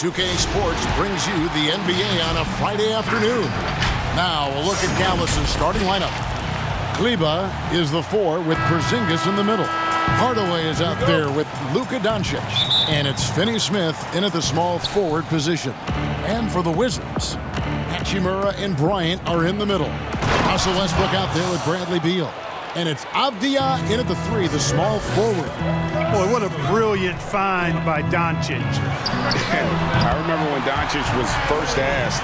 2K Sports brings you the NBA on a Friday afternoon. Now, a look at Dallas' starting lineup. Kleber is the 4 with Porzingis in the middle. Hardaway is out there with Luka Doncic. And it's Finney-Smith in at the small forward position. And for the Wizards, Hachimura and Bryant are in the middle. Russell Westbrook out there with Bradley Beal. And it's Avdia in at the 3, the small forward. Boy, what a brilliant find by Doncic. I remember when Doncic was first asked,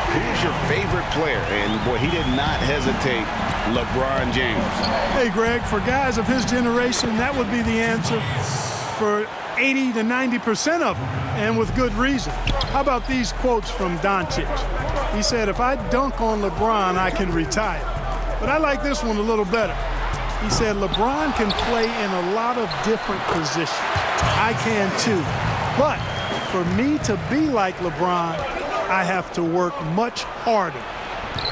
who's your favorite player? And, boy, he did not hesitate. LeBron James. Hey, Greg, for guys of his generation, that would be the answer for 80 to 90% of them, and with good reason. How about these quotes from Doncic? He said, if I dunk on LeBron, I can retire. But I like this one a little better. He said, LeBron can play in a lot of different positions. I can too. But for me to be like LeBron, I have to work much harder.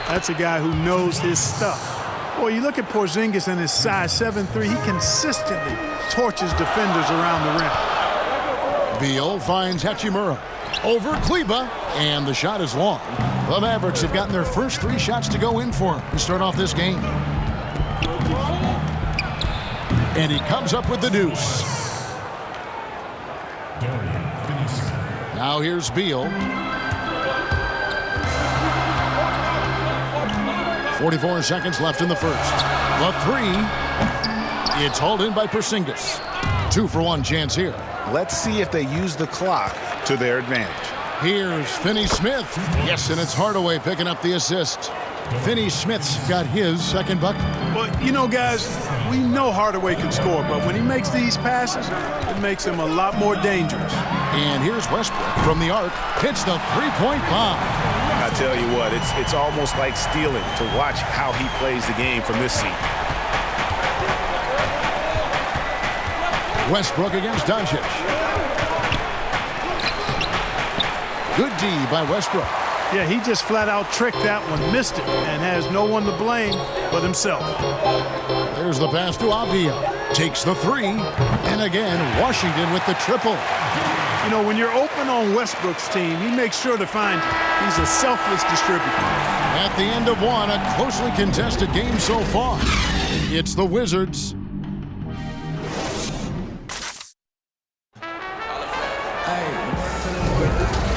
That's a guy who knows his stuff. Boy, you look at Porzingis and his size 7'3", he consistently torches defenders around the rim. Beal finds Hachimura over Kleber, and the shot is long. The Mavericks have gotten their first 3 shots to go in for him to start off this game. And he comes up with the deuce. Now here's Beal. 44 seconds left in the first. The 3. It's hauled in by Porzingis. 2-for-1 chance here. Let's see if they use the clock to their advantage. Here's Finney-Smith. Yes, and it's Hardaway picking up the assist. Finney-Smith's got his second bucket. But, you know, guys, we know Hardaway can score, but when he makes these passes, it makes him a lot more dangerous. And here's Westbrook from the arc. Hits the three-point bomb. I tell you what, it's almost like stealing to watch how he plays the game from this seat. Westbrook against Doncic. Good D by Westbrook. Yeah, he just flat out tricked that one, missed it, and has no one to blame but himself. There's the pass to Avdia. Takes the 3. And again, Washington with the triple. You know, when you're open on Westbrook's team, he makes sure to find he's a selfless distributor. At the end of one, a closely contested game so far. It's the Wizards.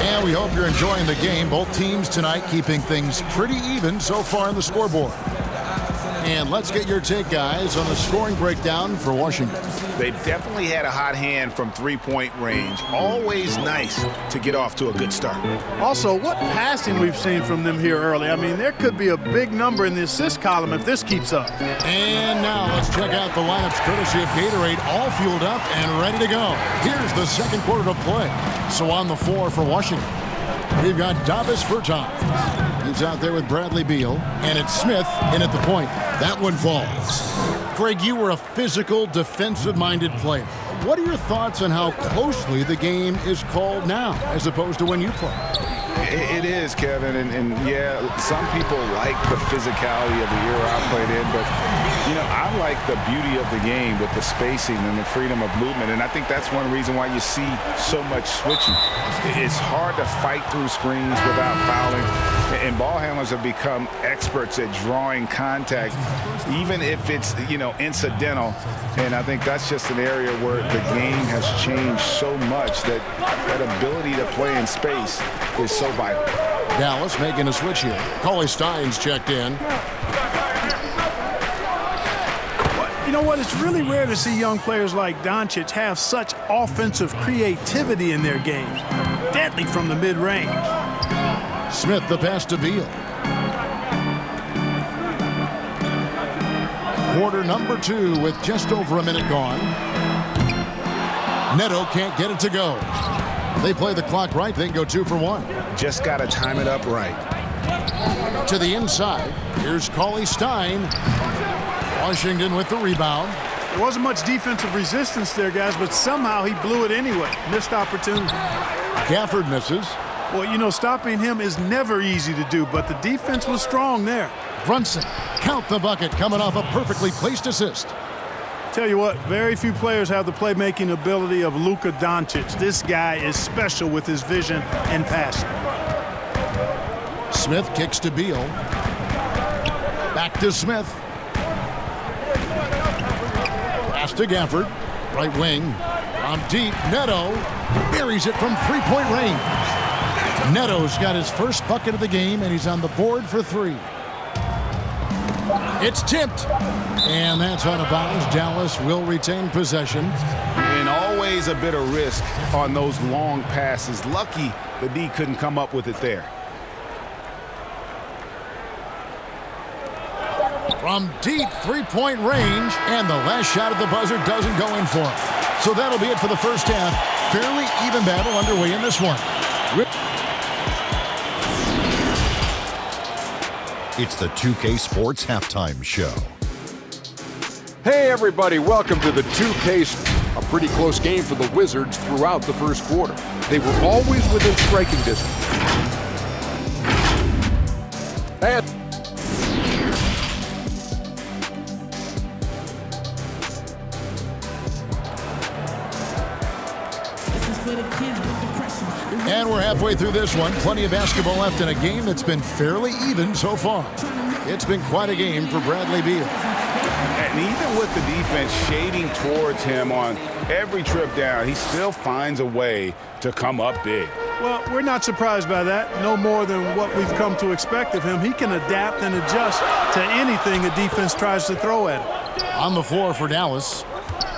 And we hope you're enjoying the game. Both teams tonight keeping things pretty even so far on the scoreboard. And let's get your take, guys, on the scoring breakdown for Washington. They've definitely had a hot hand from three-point range. Always nice to get off to a good start. Also, what passing we've seen from them here early. I mean, there could be a big number in the assist column if this keeps up. And now let's check out the lineups courtesy of Gatorade, all fueled up and ready to go. Here's the second quarter to play. So on the floor for Washington, we've got Davis Bertans. He's out there with Bradley Beal, and it's Smith in at the point. That one falls. Greg, you were a physical, defensive-minded player. What are your thoughts on how closely the game is called now, as opposed to when you played? It is, Kevin, and yeah, some people like the physicality of the era I played in, but, you know, I like the beauty of the game with the spacing and the freedom of movement, and I think that's one reason why you see so much switching. It's hard to fight through screens without fouling, and ball handlers have become experts at drawing contact, even if it's, you know, incidental, and I think that's just an area where the game has changed so much that that ability to play in space is so vital. Dallas making a switch here. Cauley Stein's checked in. You know what? It's really rare to see young players like Doncic have such offensive creativity in their games. Deadly from the mid-range. Smith the pass to Beal. Quarter number 2 with just over a minute gone. Neto can't get it to go. They play the clock right, they can go 2-for-1. Just got to time it up right. To the inside, here's Cauley Stein. Washington with the rebound. There wasn't much defensive resistance there, guys, but somehow he blew it anyway. Missed opportunity. Gafford misses. Well, you know, stopping him is never easy to do, but the defense was strong there. Brunson, count the bucket, coming off a perfectly placed assist. Tell you what, very few players have the playmaking ability of Luka Doncic. This guy is special with his vision and passing. Smith kicks to Beal. Back to Smith. Pass to Gafford. Right wing. From deep. Neto buries it from three-point range. Neto's got his first bucket of the game, and he's on the board for three. It's tipped. And that's out of bounds. Dallas will retain possession. And always a bit of risk on those long passes. Lucky the D couldn't come up with it there. From deep three-point range, and the last shot at the buzzer doesn't go in for him. So that'll be it for the first half. Fairly even battle underway in this one. It's the 2K Sports Halftime Show. Hey everybody, welcome to the 2K. A pretty close game for the Wizards throughout the first quarter. They were always within striking distance. And we're halfway through this one. Plenty of basketball left in a game that's been fairly even so far. It's been quite a game for Bradley Beal. And even with the defense shading towards him on every trip down, he still finds a way to come up big. Well, we're not surprised by that. No more than what we've come to expect of him. He can adapt and adjust to anything a defense tries to throw at him. On the floor for Dallas,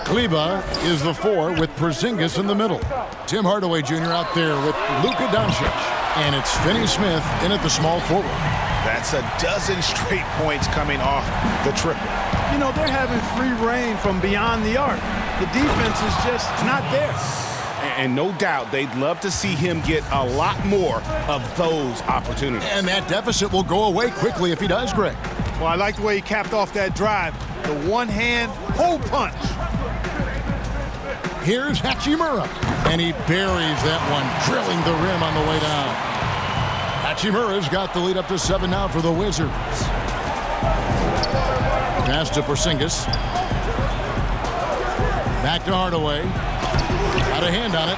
Kleber is the 4 with Porzingis in the middle. Tim Hardaway Jr. out there with Luka Doncic. And it's Finney Smith in at the small forward. That's a dozen straight points coming off the triple. You know, they're having free reign from beyond the arc. The defense is just not there. And no doubt they'd love to see him get a lot more of those opportunities. And that deficit will go away quickly if he does, Greg. Well, I like the way he capped off that drive. The one-hand hole punch. Here's Hachimura. And he buries that one, drilling the rim on the way down. Hachimura's got the lead up to 7 now for the Wizards. Pass to Porzingis. Back to Hardaway. Got a hand on it.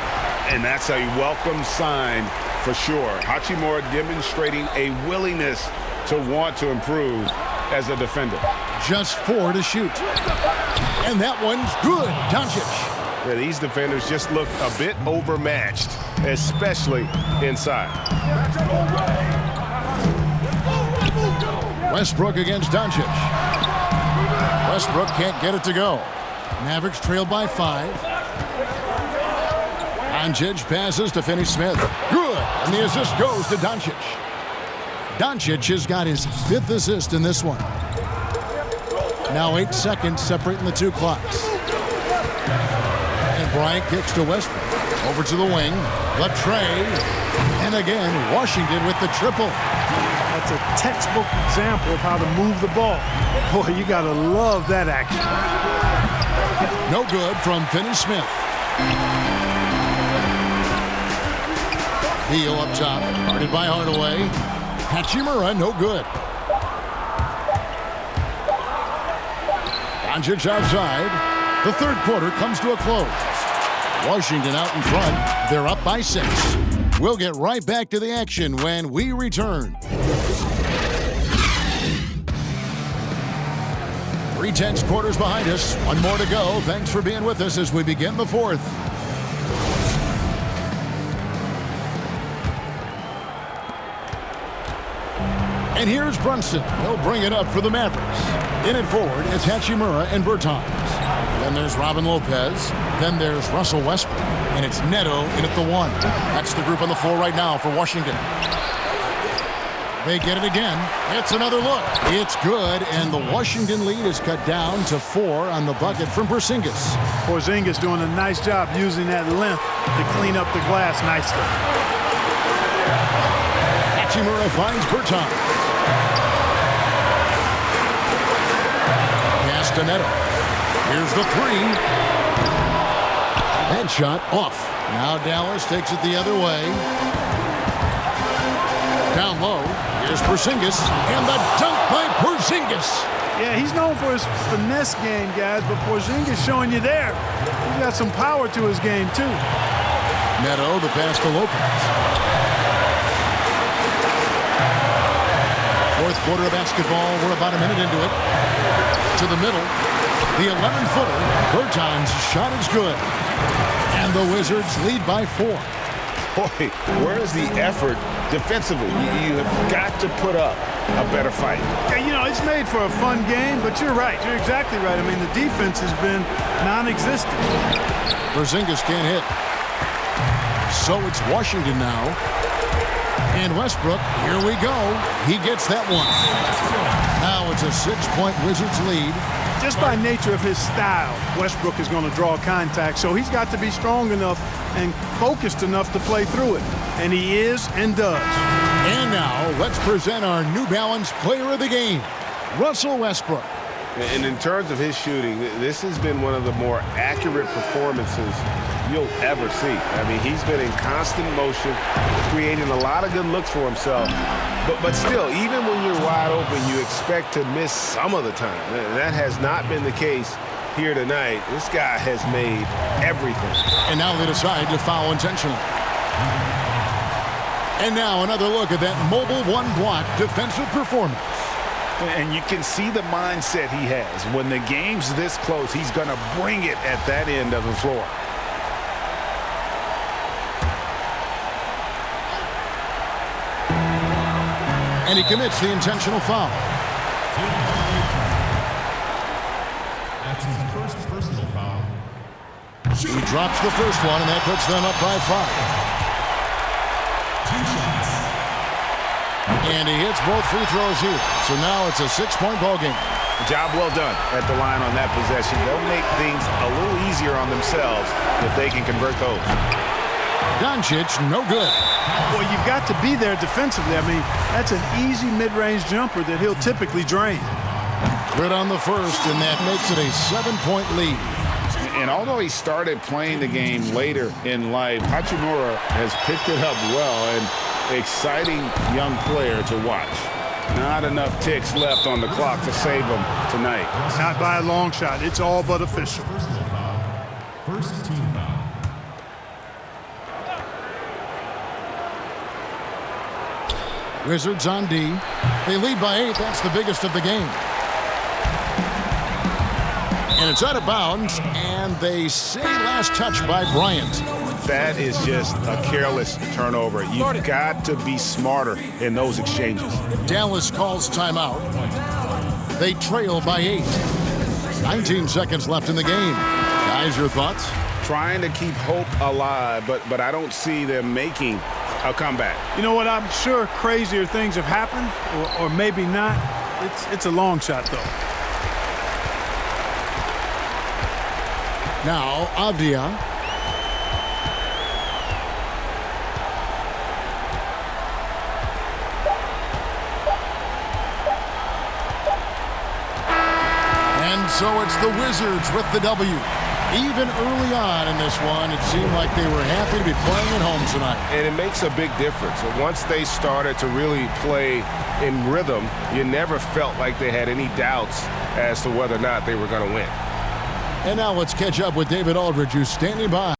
And that's a welcome sign for sure. Hachimura demonstrating a willingness to want to improve as a defender. Just 4 to shoot. And that one's good. Doncic. Yeah, these defenders just look a bit overmatched, especially inside. Westbrook against Doncic. Westbrook can't get it to go. Mavericks trail by 5. Doncic passes to Finney Smith. Good. And the assist goes to Doncic. Doncic has got his 5th assist in this one. Now 8 seconds separating the two clocks. And Bryant kicks to Westbrook. Over to the wing. Latrey. And again, Washington with the triple. That's a textbook example of how to move the ball. Boy, you got to love that action. No good from Finney Smith. Beal up top. Guarded by Hardaway. Hachimura, no good. Doncic outside. The third quarter comes to a close. Washington out in front. They're up by 6. We'll get right back to the action when we return. 3/10 quarters behind us. One more to go. Thanks for being with us as we begin the 4th. And here's Brunson. He'll bring it up for the Mavericks. In it forward, it's Hachimura and Bertans. Then there's Robin Lopez. Then there's Russell Westbrook. And it's Neto in at the 1. That's the group on the floor right now for Washington. They get it again. It's another look. It's good, and the Washington lead is cut down to 4 on the bucket from Porzingis. Porzingis doing a nice job using that length to clean up the glass nicely. Hachimura finds Bertans. Pass to Neto. Here's the 3. That shot off. Now Dallas takes it the other way. Down low. Here's Porzingis. And the dunk by Porzingis. Yeah, he's known for his finesse game, guys, but Porzingis showing you there. He's got some power to his game, too. Neto, the pass to Lopez. Fourth quarter of basketball. We're about a minute into it. To the middle. The 11-footer. Berton's shot is good. And the Wizards lead by 4. Boy, where's the effort defensively? You have got to put up a better fight. Yeah, you know, it's made for a fun game, but you're right. You're exactly right. I mean, the defense has been non-existent. Porzingis can't hit. So it's Washington now. And Westbrook, here we go. He gets that one. Now it's a 6-point Wizards lead. Just by nature of his style, Westbrook is going to draw contact, so he's got to be strong enough and focused enough to play through it. And he is and does. And now let's present our New Balance Player of the Game, Russell Westbrook. And in terms of his shooting, this has been one of the more accurate performances you'll ever see. I mean, he's been in constant motion, creating a lot of good looks for himself. But still, even when you're wide open, you expect to miss some of the time. That has not been the case here tonight. This guy has made everything. And now they decide to foul intentionally. And now another look at that mobile one-block defensive performance. And you can see the mindset he has. When the game's this close, he's going to bring it at that end of the floor. And he commits the intentional foul. That's his first personal foul. He drops the first one, and that puts them up by 5. 2 shots. And he hits both free throws here. So now it's a 6-point ball game. Job well done at the line on that possession. They'll make things a little easier on themselves if they can convert those. Doncic, no good. Well, you've got to be there defensively. I mean, that's an easy mid-range jumper that he'll typically drain. Good on the first, and that makes it a 7-point lead. And although he started playing the game later in life, Hachimura has picked it up well, and exciting young player to watch. Not enough ticks left on the clock to save him tonight. Not by a long shot. It's all but official. Personal foul. First team foul. Wizards on D. They lead by 8. That's the biggest of the game. And it's out of bounds, and they say last touch by Bryant. That is just a careless turnover. You've got to be smarter in those exchanges. Dallas calls timeout. They trail by 8. 19 seconds left in the game. Guys, your thoughts? Trying to keep hope alive, but I don't see them making a comeback. You know what? I'm sure crazier things have happened, or maybe not. It's a long shot, though. Now, Avdia. And so it's the Wizards with the W. Even early on in this one, it seemed like they were happy to be playing at home tonight. And it makes a big difference. Once they started to really play in rhythm, you never felt like they had any doubts as to whether or not they were going to win. And now let's catch up with David Aldridge, who's standing by.